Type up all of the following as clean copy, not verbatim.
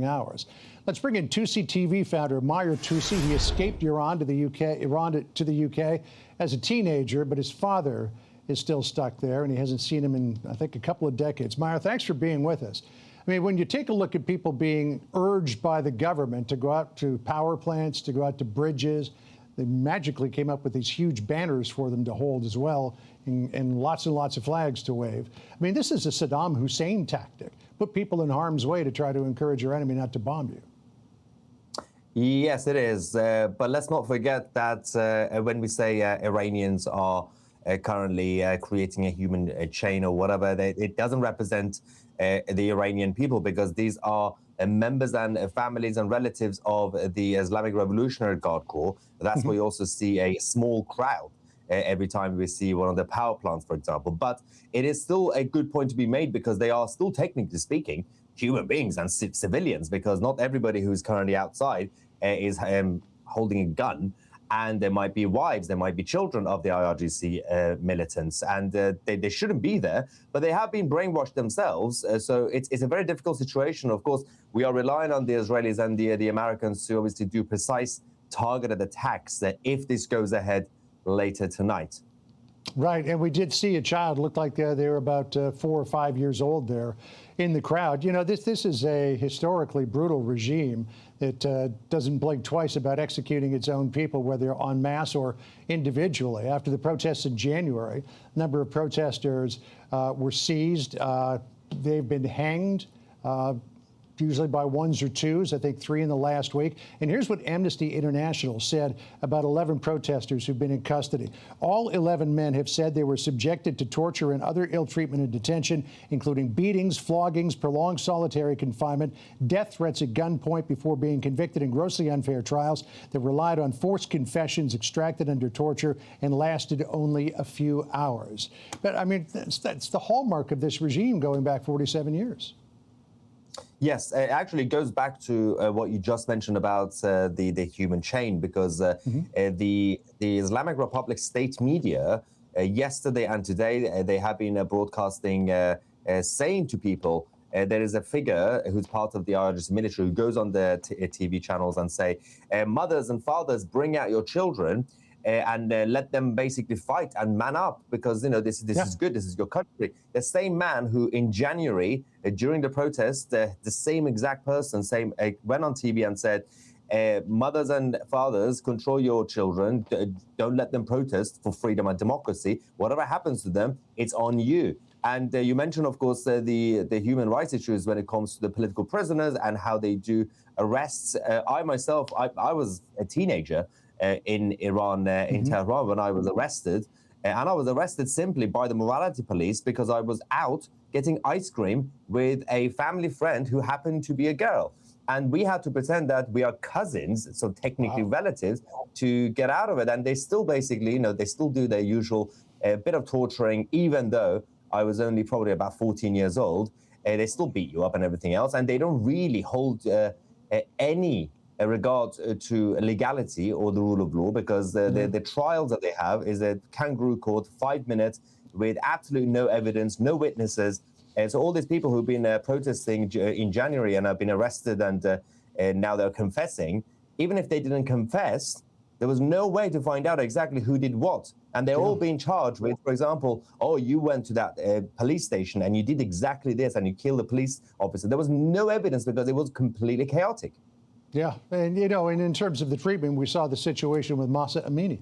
hours. Let's bring in Tousi TV founder Mahyar Tousi. He escaped Iran to the UK as a teenager, but his father is still stuck there, and he hasn't seen him in, I think, a couple of decades. Mahyar, thanks for being with us. I mean, when you take a look at people being urged by the government to go out to power plants, to go out to bridges, they magically came up with these huge banners for them to hold as well, and lots of flags to wave. I mean, this is a Saddam Hussein tactic. Put people in harm's way to try to encourage your enemy not to bomb you. Yes, it is. But let's not forget that when we say Iranians are currently creating a human chain or whatever, it doesn't represent the Iranian people, because these are members and families and relatives of the Islamic Revolutionary Guard Corps. That's where you also see a small crowd every time we see one of the power plants, for example. But it is still a good point to be made, because they are still, technically speaking, human beings and civilians, because not everybody who's currently outside is holding a gun. And there might be wives, there might be children of the IRGC militants, and they shouldn't be there, but they have been brainwashed themselves. So it's a very difficult situation. Of course, we are relying on the Israelis and the Americans to obviously do precise targeted attacks if this goes ahead later tonight. Right, and we did see a child, looked like they were about 4 or 5 years old there in the crowd. You know, this is a historically brutal regime that doesn't blink twice about executing its own people, whether en masse or individually. After the protests in January, a number of protesters were seized. They've been hanged, usually by ones or twos, I think 3 in the last week. And here's what Amnesty International said about 11 protesters who've been in custody. All 11 men have said they were subjected to torture and other ill treatment in detention, including beatings, floggings, prolonged solitary confinement, death threats at gunpoint before being convicted in grossly unfair trials that relied on forced confessions extracted under torture and lasted only a few hours. But I mean, that's the hallmark of this regime going back 47 years. Yes, it actually goes back to what you just mentioned about the human chain, because the Islamic Republic state media yesterday and today, they have been broadcasting, saying to people, there is a figure who's part of the IRGC military who goes on the TV channels and say, mothers and fathers, bring out your children and let them basically fight and man up, because, you know, this is good. This is your country. The same man who in January, during the protest, the same exact person went on TV and said, mothers and fathers, control your children. Don't let them protest for freedom and democracy. Whatever happens to them, it's on you. And you mentioned, of course, the human rights issues when it comes to the political prisoners and how they do arrests. I myself, I was a teenager in Iran, in Tehran, when I was arrested. And I was arrested simply by the morality police because I was out getting ice cream with a family friend who happened to be a girl. And we had to pretend that we are cousins, so technically relatives, to get out of it. And they still basically, you know, they still do their usual bit of torturing, even though I was only probably about 14 years old. They still beat you up and everything else. And they don't really hold any regard to legality or the rule of law, because the trials that they have is a kangaroo court, 5 minutes, with absolutely no evidence, no witnesses. And so all these people who've been protesting in January and have been arrested and now they're confessing, even if they didn't confess, there was no way to find out exactly who did what. And they're all being charged with, for example, oh, you went to that police station and you did exactly this and you killed a police officer. There was no evidence because it was completely chaotic. Yeah, and you know, and in terms of the treatment, we saw the situation with Mahsa Amini,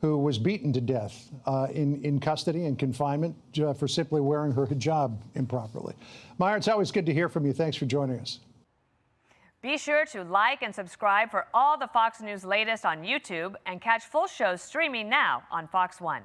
who was beaten to death in custody and confinement for simply wearing her hijab improperly. Mahyar, it's always good to hear from you. Thanks for joining us. Be sure to like and subscribe for all the Fox News latest on YouTube, and catch full shows streaming now on Fox One.